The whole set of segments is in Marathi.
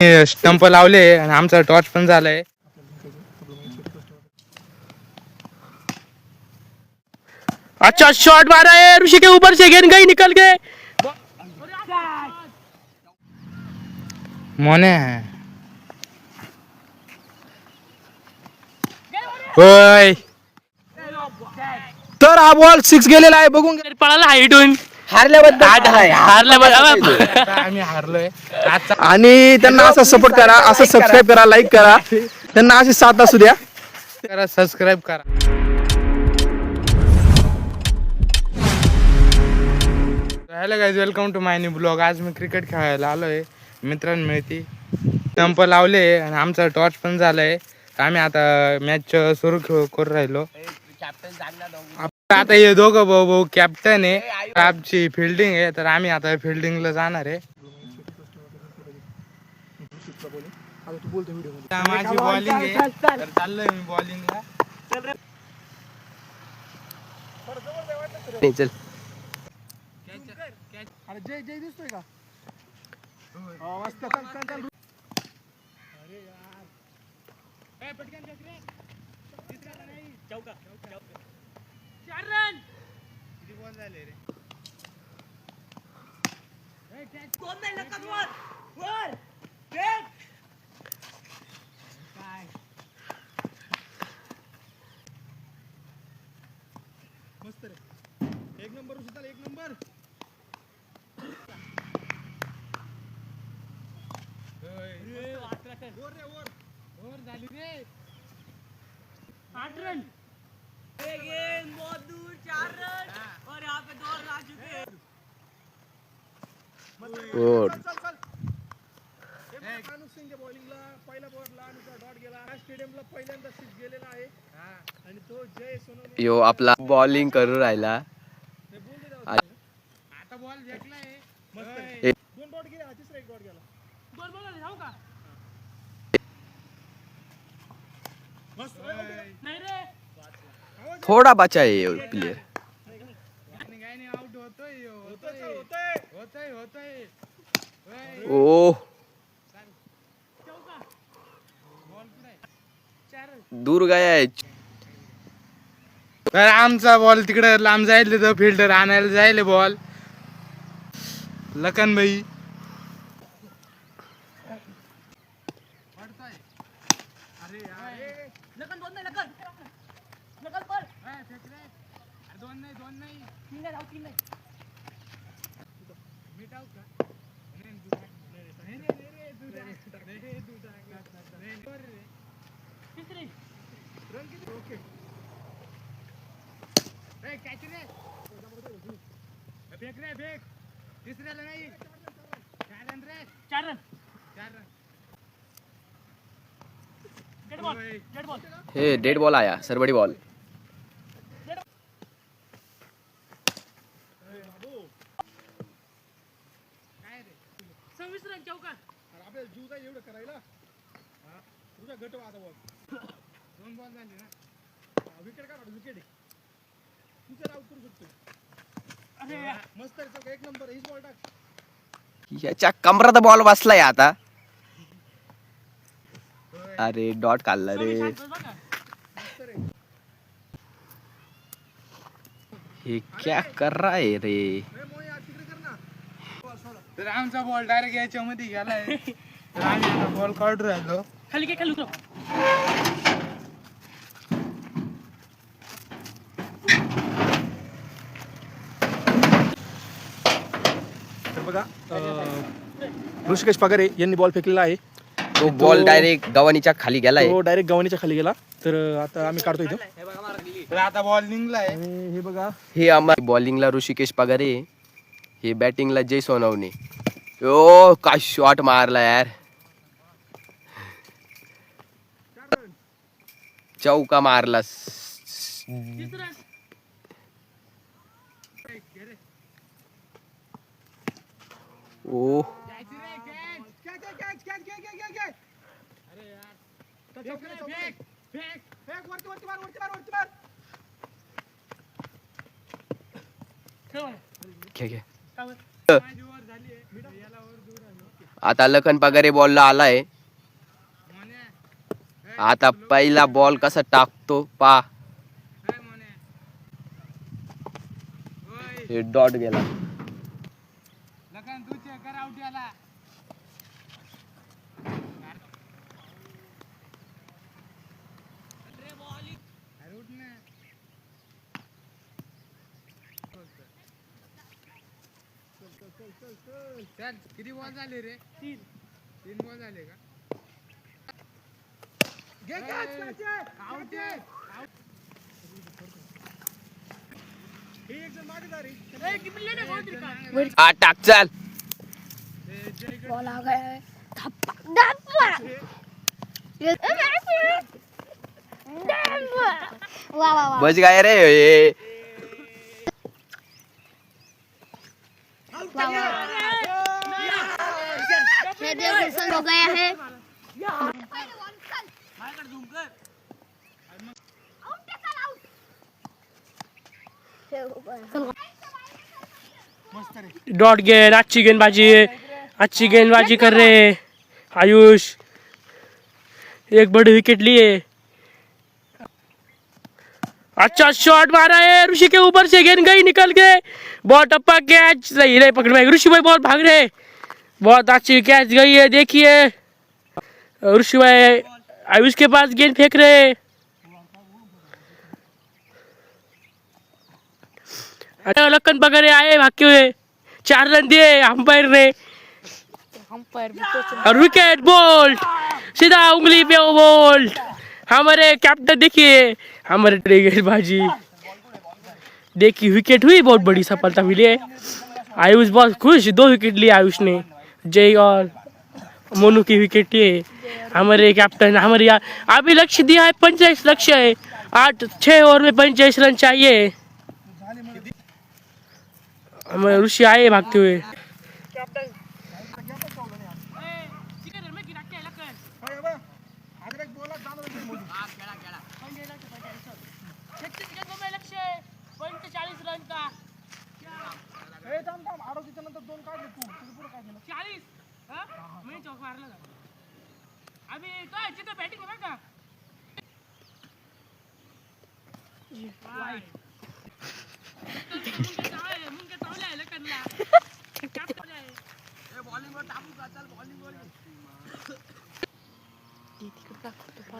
स्टंप लावले आणि आमचा टॉर्च पण झालाय. अच्छा शॉट मारा है ऋषि के ऊपर से, गेंद गई निकल गए. मोने होय. तर हा बॉल 6 गेलेला आहे. बघून घ्या. पळाला हाईटून हारल्याबद्दल आम्ही हारलोय. आणि त्यांना असं सपोर्ट करा, असं सबस्क्राईब करा, लाईक करा, त्यांना अशी साथ असू द्या. करा, सबस्क्राईब करा. Hello guys, welcome to my new blog. आज मी क्रिकेट खेळायला आलोय मित्रांमिळती. स्टंप लावले आणि आमचा टॉर्च पण झालाय. आम्ही आता मॅच सुरू करू राहिलो. आता हे दोघं भाऊ कॅप्टन आहे. आमची फिल्डिंग आहे, तर आम्ही आता फिल्डिंगला जाणार आहे. माझी बॉलिंग आहे, तर चाललोय मी बॉलिंगला. चल जय जय दिसतोय का? मस्त. मस्त रे, एक नंबर उचल, एक नंबर. ओवर झाली रे. 8 रन. गेंद बहुत दूर, 4 रन और यहाँ पे 2 रन आ चुके हैं. बॉलिंगला पहिला बॉलला डॉट गेला. स्टेडियमला पहिल्यांदा 6 गेलेला आहे आणि तो जय सोनवणे यो आपला बॉलिंग करू राहिला. आता बॉल भेटलाय. दोन डॉट गेले, तिसरा एक डॉट गेला. 2 बॉल जाऊ का? नाही रे. थोडा बचा है ये प्लेयर. आउट होतोय. ओ दूर गया है. तर आमचा बॉल तिकडे लांब जायले, तर फिल्डर आणायला जायले बॉल. लखन भाई लखन 2 नाही, लखन पळ. 2 नाही 3 नाही, 3 नाही. तिसरी. ओके. फेक तिसऱ्याला नाही. 4 रन. Dead ball. हे डेड बॉल आया, सरबड़ी बॉल. 26 रन चौका. आपल्याला जीव जाईल एवढं करायला. तुझा गट आता बॉल 2 बॉल झाले ना. विकेट काढ, विकेट आहे. तुझं आउट करू शकतो. अरे मस्त रे, चल एक नंबर. हीच बॉल टाक. याच्या कमरात बॉल बसलाय आता. अरे डॉट काढला रे. हे क्या कर रहा है रे. तर आमचा बॉल डायरेक्ट याच्यामध्ये गेलाय. तर आम्ही आता बॉल काढून राहिलो. खाली घे, खाली उतरव. तर बघा, ऋषिकेश पगारे यांनी बॉल फेकलेला आहे. तो बॉल डायरेक्ट गव्हाणीच्या खाली गेलाय. तो डायरेक्ट गव्हाणीच्या खाली गेला. तर आता आम्ही काढतो इथं. तर आता बॉल निघलाय. हे बघा, हे आम्हाला बॉलिंगला ऋषिकेश पगारे, हे बॅटिंगला जय सोनवणे. ओ काय शॉट मारला यार. चौका मारला. 30 रन. ओ खेळ. घे घे. काय? माझी ओव्हर झाली आहे. याला ओव्हर दूर आहे. आता लखन पगारे बॉलला आलाय. आता पहिला बॉल कसा टाकतो पा. हे डॉट गेला. लखन तू चेक कर आउट याला. अरे उठ ना. चल किती बॉल झाले रे? 3 बॉल झाले का? घे catch. आउट आहे. हे एक जण मागे जा रे. हा टाक चाल. बॉल आ गया है धप्पा धप्पा ये वाह वाह वाह बच गए रे हे. वाह ये देखो सन हो गया है डॉट गेंद, अच्छी गेंदबाजी कर रहे हैं आयुष. एक बड़ी विकेट लिए. अच्छा शॉट मारा है ऋषि के ऊपर से, गेंद गई निकल के. बहुत टप्पा कैच, सही नहीं पकड़ में. ऋषि भाई बहुत भाग रहे. बहुत अच्छी कैच गई है. देखिए ऋषि भाई आयुष के पास गेंद फेंक रहे. लखन पगारे आए भागते हुए. 4 रन दिए अंपायर ने. और विकेट बोल्ड, सीधा उंगली पे बोल्ड. हमारे कैप्टन देखिए, हमारे गेंदबाजी देखिए. विकेट हुई, बहुत बड़ी सफलता मिली है. आयुष बहुत खुश. 2 विकेट लिए आयुष ने. जय और मोनू की विकेट लिए. हमारे कैप्टन हमारे अभी लक्ष्य दिया है 45 लक्ष्य है. 6 ओवर में 45 रन चाहिए. हमारे ऋषि आए भागते हुए.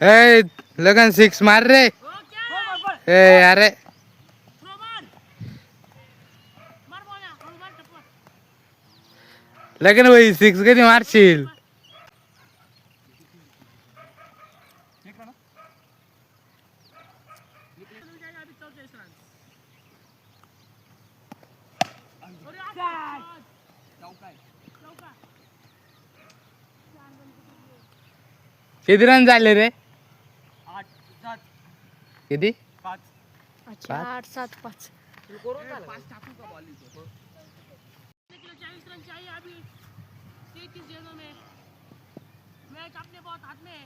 ए लगन 6 मार रे. ए अरे लगन भाई 6 कधी मारशील? किती रन झाले रे? किती? 8 7 5 40 रन चाहिए अभी 33 गेंदों में. मैच अपने बहुत हाथ में है.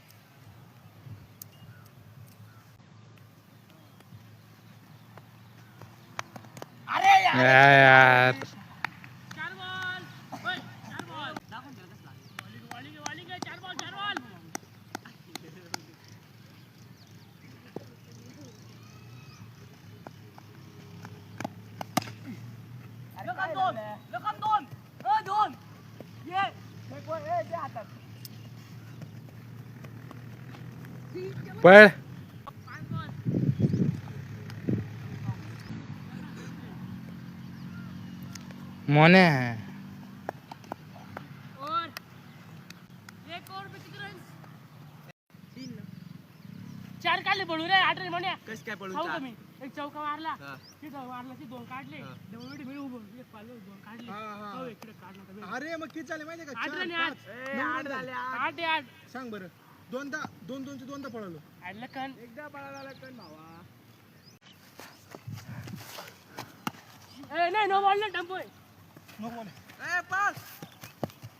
यार 4 बॉल. 4 बॉल. बॉलिंग है. 4 बॉल. लखन दोन. ये पळ. मोने और एक ओवर पे किती रन? 4 काढले पडू रे. 8 रन म्हणे. कस काय पळून खाऊ चाल? का मी? एक चौका मारला. हा. तिथं मारला की 2 काढले. डबल मिळू उभं. एक पालो 2 काढले. हा. हो इकडे काढला तर. अरे मग किती झाले माहितीये का? 8 रन 4, 5, 9 झाले. 8. सांग बरं. दोनदा पळालो. आणि लखन एकदा पळाला लखन भावा. ए नाही नो बॉल ना टम्पो आहे. No ball.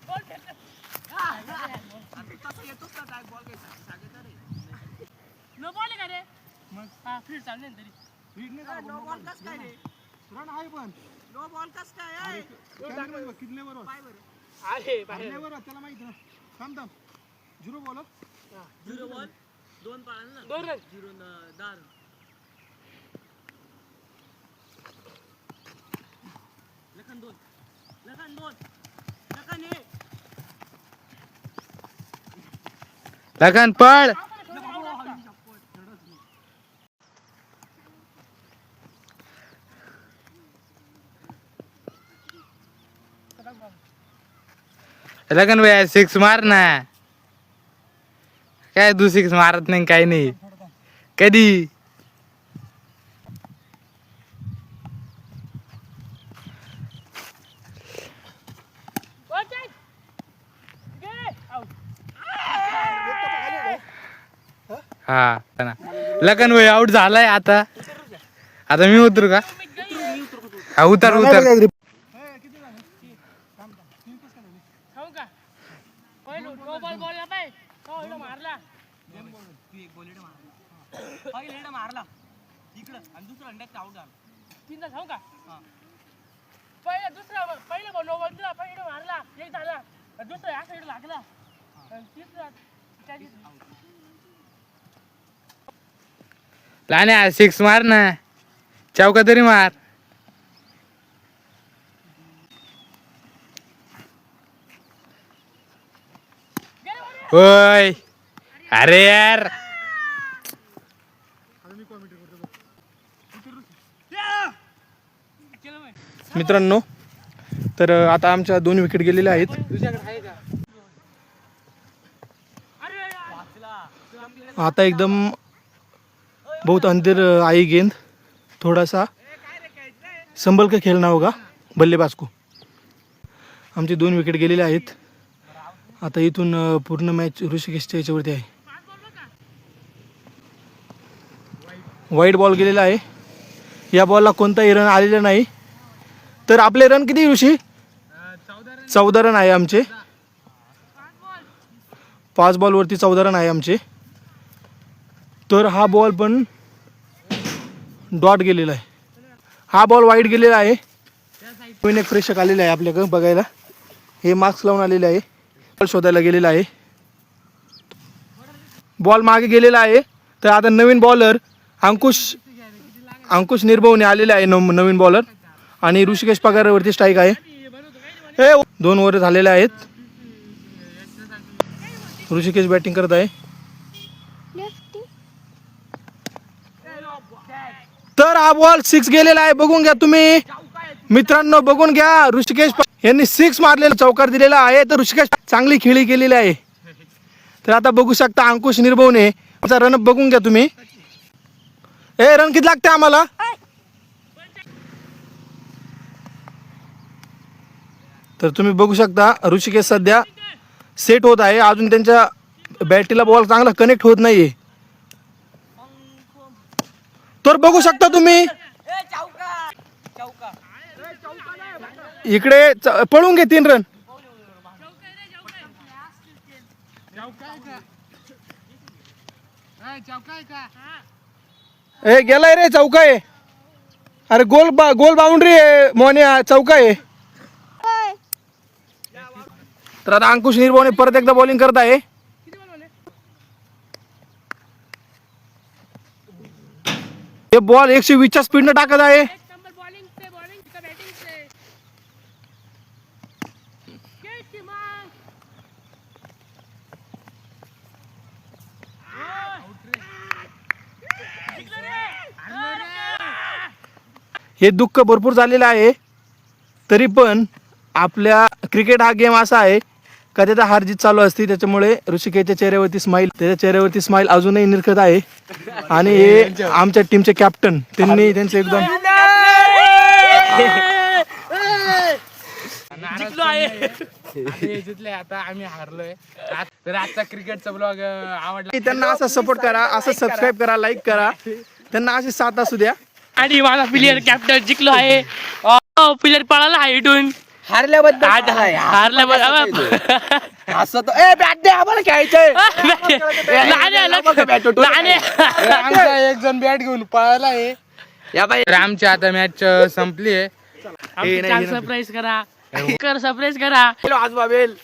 बॉल फेक. नो बॉल आहे का रे? मग हा फील्ड चालले ना तरी. रीड नाही झाला. नो बॉल कस काय रे? रन आहे पण. नो बॉल कस काय आहे? किती बरोबर? अरे बाहेर नाही बरं, त्याला माहिती ना. थांब थांब. झिरो बॉल हं. दोन रन लगन पळ. लगन भैया 6 मार ना. काय तू 6 मारत नाही काही नाही कधी. हा लगन भाई आउट झालाय. आता आता मी उतरू का? हा उतर उतर. खाऊ का पहिलो नो बॉल बॉल ना पाय हो इकडं मारला तीनदा खाऊ का पहिला बॉल नो बॉल दिला पहिला मारला एक झाला दुसरा या साईड लागला आणि तिसरा लाण्या 6 मार ना. चौका तरी मार. होय अरे यार. मित्रांनो, तर आता आमच्या 2 विकेट गेलेल्या आहेत. आता एकदम बहुत अंदर आई गेंद, थोड़ा सा संभल के खेलना होगा बल्लेबाज को. आमचे 2 विकेट गेलेले आहेत. आता इथून पूर्ण मॅच ऋषिकेशच्या याच्यावरती आहे. वाईट बॉल गेलेला आहे. या बॉलला कोणताही रन आलेला नाही. तर आपले रन किती ऋषी? 14 रन आहे आमचे. 5 बॉलवरती 14 रन आहे आमचे. तर हा बॉल पण डॉट गेलेला आहे. हा बॉल वाईट गेलेला आहे. नवीन एक प्रेक्षक आलेला आहे आपल्याकडं बघायला. हे मास्क लावून आलेले आहे. बॉल शोधायला गेलेला आहे. बॉल मागे गेलेला आहे. तर आता नवीन बॉलर अंकुश निर्भवने आलेले आहे. नवीन बॉलर आणि ऋषिकेश पगारावरती स्ट्राईक आहे. 2 ओव्हर झालेले आहेत. ऋषिकेश बॅटिंग करत आहे. तर हा बॉल 6 गेलेला आहे. बघून घ्या तुम्ही मित्रांनो, बघून घ्या. ऋषिकेश यांनी 6 मारलेला चौकार दिलेला आहे. तर ऋषिकेश चांगली खेळी केलेली आहे. तर आता बघू शकता अंकुश निर्भवने रन बघून घ्या तुम्ही. रन किती लागते आम्हाला? तर तुम्ही बघू शकता ऋषिकेश सध्या सेट होत आहे. अजून त्यांच्या बॅटीला बॉल चांगला कनेक्ट होत नाहीये. तर बघू शकता तुम्ही इकडे पळून घे 3 रन. गेलाय रे, चौका आहे. अरे गोल बाउंड्री आहे मोन्या, चौका आहे. तर आता अंकुश निर्भवने परत एकदा बॉलिंग करत आहे. हे बॉल 120च्या स्पीडने टाकत आहे. हे दुःख भरपूर झालेलं आहे. तरी पण आपल्या क्रिकेट हा गेम असा आहे का त्याचा हार जीत चालू असते. त्याच्यामुळे ऋषिकेशच्या चेहऱ्यावरती स्माईल अजूनही निरखत आहे. आणि हे आमच्या टीमचे कॅप्टन, त्यांनी त्यांचं एकदम जिंकले. आता आम्ही हारलोय. तर आजचा क्रिकेटचा ब्लॉग आवडला. त्यांना असं सपोर्ट करा, असं सबस्क्राईब करा, लाईक करा. त्यांना अशी साथ असू द्या. आणि माझा प्लेअर कॅप्टन जिंकलो आहे. प्लेअर पळाला आहे इथून हारल्याबद्दल असं तर बॅट दे आम्हाला खेळायचंय. आमचा एक जण बॅट घेऊन पळाला आहे. या बाई तर आमची आता मॅच संपली आहे. सरप्राईज करा. कर सरप्राईज करा आजोबा बेल